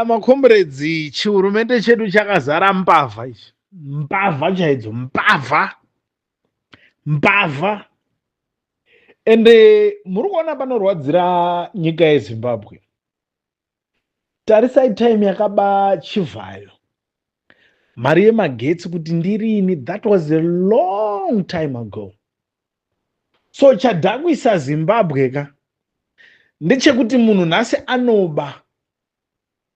Makomberedzi, chihurumende chedu chakazara mbavha izvi. Mbavha chaidzo, mbavha. Ende muri kuona panorwadzira nyika yeZimbabwe. Tarisai time yakaba Chivayo. Mari yemagetsi kuti ndirini, that was a long time ago. So chadhakwisa Zimbabwe ka ndechekuti munhu nhasi anoba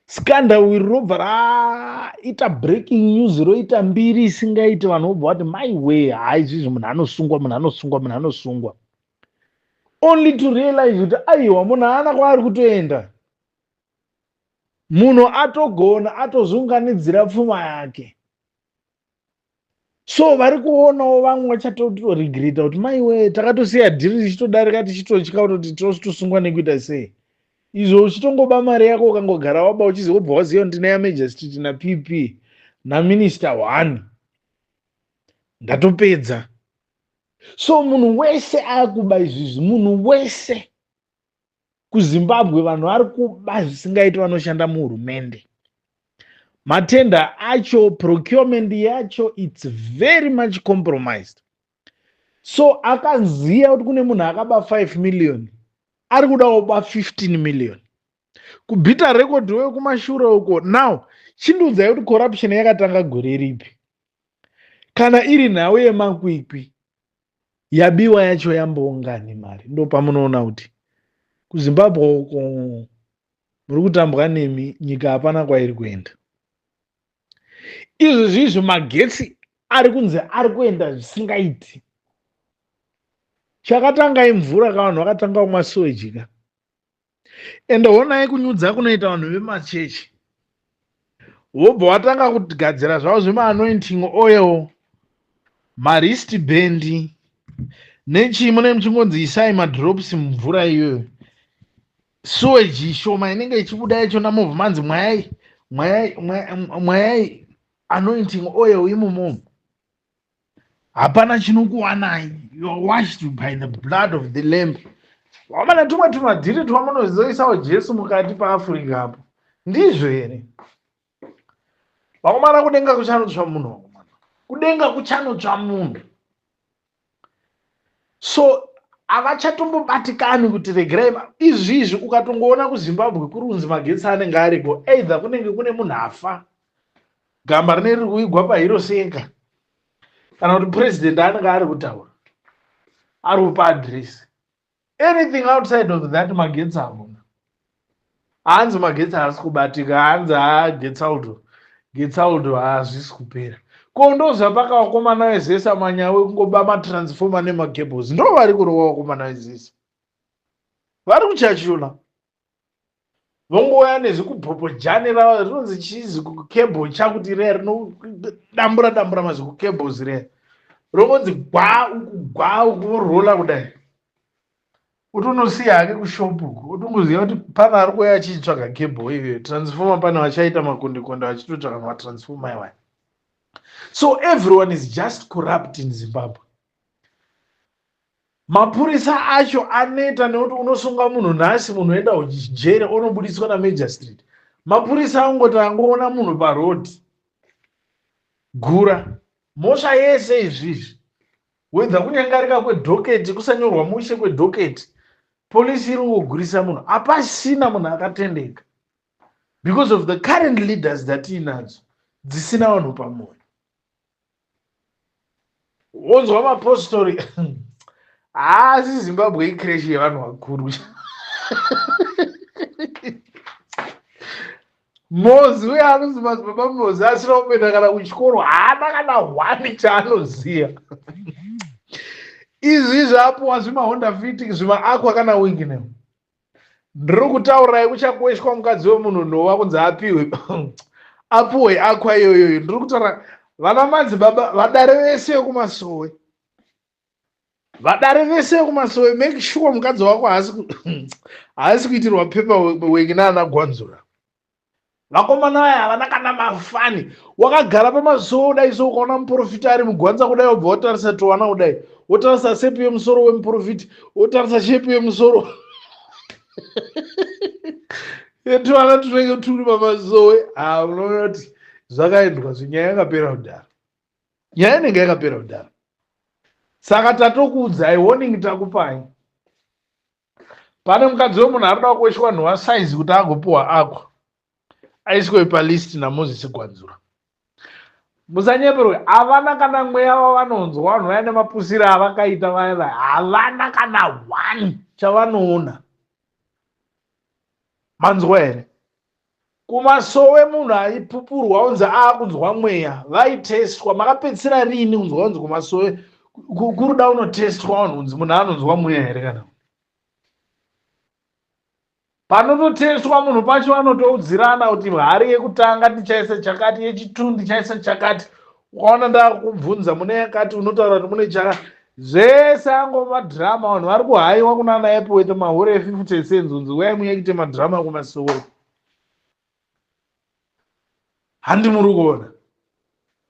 skandal robva raita breaking news roita mbiri isingaiti, vanhu vobva vati my way, izvizvi munhu anosungwa, only to realize kuti aiwa munhu haana kwaari kutoenda, munhu atogona atozunganidzira pfuma yake. So vari kuonawo vamwe vachatoregreta kuti my way, takatosiya dhiri tichitodarika tichitotya kuti tosungwa nekuita sei. Izvo uchitongoba mari yako ukangogara waba uchizobva waziva kuti ndina Major Street na PP na Minister 1 ndatopedza. So munhu wese akuba izvizvi, munhu wese kuZimbabwe vanhu vari kuba zvisingaiti vanoshanda muhurumende. Matenda acho, procurement yacho, it's very much compromised. So akaziya kuti kune munhu akaba 5 million ari kuda kuba 15 million. Kubhita record wewe kumashure uko. Now chindudzai kuti corruption yakatanga gore ripi. Kana iri nhau yemakwikwi yabiwa yacho yamboungani mari, ndo pamunoona kuti kuZimbabwe uko muri kutambwa nemi, nyika hapana kwairi kuenda. Izvi magetsi ari kunze ari kuenda zvisingaiti. Chakatanga imvura ka vanhu vakatanga kumwa sewage ka. Ende honai kunyudza kunoita vanhu vemachechi. Vobva vatanga kugadzira zvavo zvema-anointing oil, ma-wrist band, nechimwe muchingonzi isai madrops mumvura iyoyo. Sewage shoma inenge ichibuda yacho namovha manzi mwayai anointing oil imomo. Hapana chinokuwanai. You are washed by the blood of the lamb. Wamana tumwe tumadhiri twamunozoisawo Jesu mukati paAfrica apo. Ndizvo here. Vakomana kudenga kuchanotsva munhu. Kudenga kuchanotsva munhu. So avachatombobatikani kuti regerai izvizvi. Ukatongoona kuZimbabwe kurunzi magetsi anenge ariko, either kunenge kune munhu afa, gamba rinenge riri kuigwa paHirosenga, kana kuti president anenge ari kutaura, ari kupa address. Anything outside of that magetsi hamuna. Hanzi magetsi haasi kubatika, hanzi Getsaldo haazvisi kupera. Kondoza paka vakomana vezesa manyawe kungoba matransformer nemacables. Ndo vari kurowa vakomana vezesa. Vari kuchachula. Vongouya nezvikubhobhojani ravo rinonzi chizi cable chakuti reya rinodambura mazvikucables reya. Rongonzi gwa ukurola kudai. Utonosiya hake kushopu uko. Utongoziva kuti pana ari kuuya achitsvaga cable iyoyo. Transformer pana vachaita makondekonde vachitotsvaga matransformer iwayo. So everyone is just corrupt in Zimbabwe. Mapurisa acho aneta nekuti unosunga munhu nhasi, munhu enda kujere onobudiswa na Major Street. Mapurisa angoti angoona munhu paroad gura mosha yese izvizvi, wedza kunyangarika kwedhoketi, kusanyorwa mushe kwedhoketi, polisi iri kugurisa munhu. Hapasina munhu akatendeka because of the current leaders that inadzo dzisina vanhu pamoyo. Wonzwa mapostori haasi Zimbabwe ikreshi yevanhu vakuru. Mozi uye anonzi madzibaba Mozi asina kupenda kana kuchikoro, haana kana hwani chaanoziya. Izvi zvapuwa zvimahonda fitting zvimaakwa kana Wingnem. Ndiri kutaurirai kuchakoshwa mukadzi wemunhu Nowa kunzi apuwe akwa iyoyo. Ndiri kutaura vana madzibaba vadare vese vekumasowe. Vadare vese vekumasowe, make sure mukadzi wako haasi kuitirwa paperwork naana Gwanzura. Vakomana vaya havana kana mafani. Wakagara pamasowe kudai so ukaona muprofita ari mugwanza kudai wobva wotarisa Twana kudai. Wotarisa sepi yemusoro wemuprofiti, wotarisa shepi yemusoro tuvana tunenge turi pamasowe. Unoona kuti zvakaendwa nyaya yakapera kudhara, nyaya inenge yakapera kudhara. Saka tatokuudzai, warning takupai. Pane mukadzi wemunhu ari kuda kuweshwa nhova saizi kuti agopiwa akwa, aiswe palisti naMozisi Gwanzura. Musanyeperwe, havana kana mweya wavanonzwa vanhu vaya nemapusiro avakaita vaya, havana kana one chavanoona. Manzwa here? Kumasowe munhu aipupurwa unzi akunzwa mweya, vaitestwa. Makapedzisira rini kunzwa unzi kumasowe kuruda unotestwa vanhu unzi munhu anonzwa mweya here? Kana panototestwa munhu pacho vanotoudzirana kuti hari yekutanga tichaisa chakati, yechitu ndichaisa chakati. Ukaona ndakubvunza mune yakati, unotaura kuti mune chakati. Zvese angova dhirama. Vanhu vari kuhaiwa kunana Epworth mahore e50 cents unzi uyai muye kuite madhirama kumasowe. Handi muri kuona.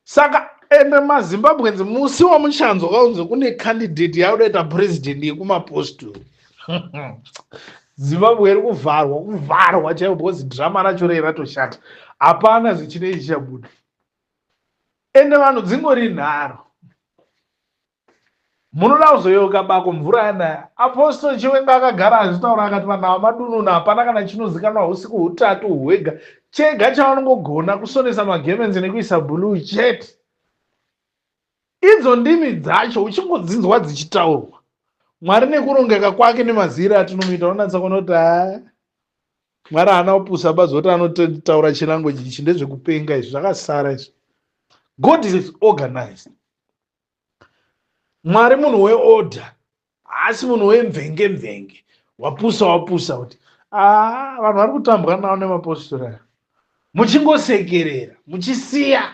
Saka ende maZimbabwenzi musi wamuchanzwa kaunzi kune candidate yakudaita president yekumapostori. Zimbabwe iri kuvarwa chaivo, because dhirama racho rei ratoshata. Hapana zvichinei chichabuda. Ende vanhu dzingori nharo. Munoda kuzoyoka bako mvura yanaya. Apostori Chiwenga akagara azvitaura akati vanhu vamadununu hapana kana chinozikanwa usiku hutatu hwega. Chega chavanongogona kusonesa magemenzi nekuisa bhuluu chete. Idzo ndimi dzacho uchingodzinzwa dzichitaurwa. Mwari nekurongeka kwake nemazira atinomuita unatsa kuona kuti Mwari haana kupusa bazoti anotaura chilanguage ichi ndezvekupenga izvi, zvakasara izvi. God is organized. Mwari munhu weorder, haasi munhu wemvenge wapusa kuti vanhu vari kutambwa navo nemapostori aya. Muchingosekerera muchisiya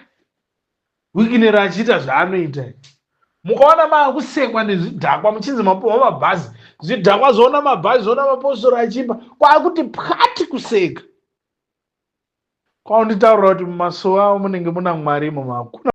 wikinero achiita zvaanoita. Mukaona maakusekwa nezvidhakwa muchinzi mapuhwa mabhazi, zvidhakwa zvoona mabhazi zvoona mapostori achimba, kwaakuti pwati kuseka. Kwaunditaurira kuti mumasowe avo munenge muna Mwari imo.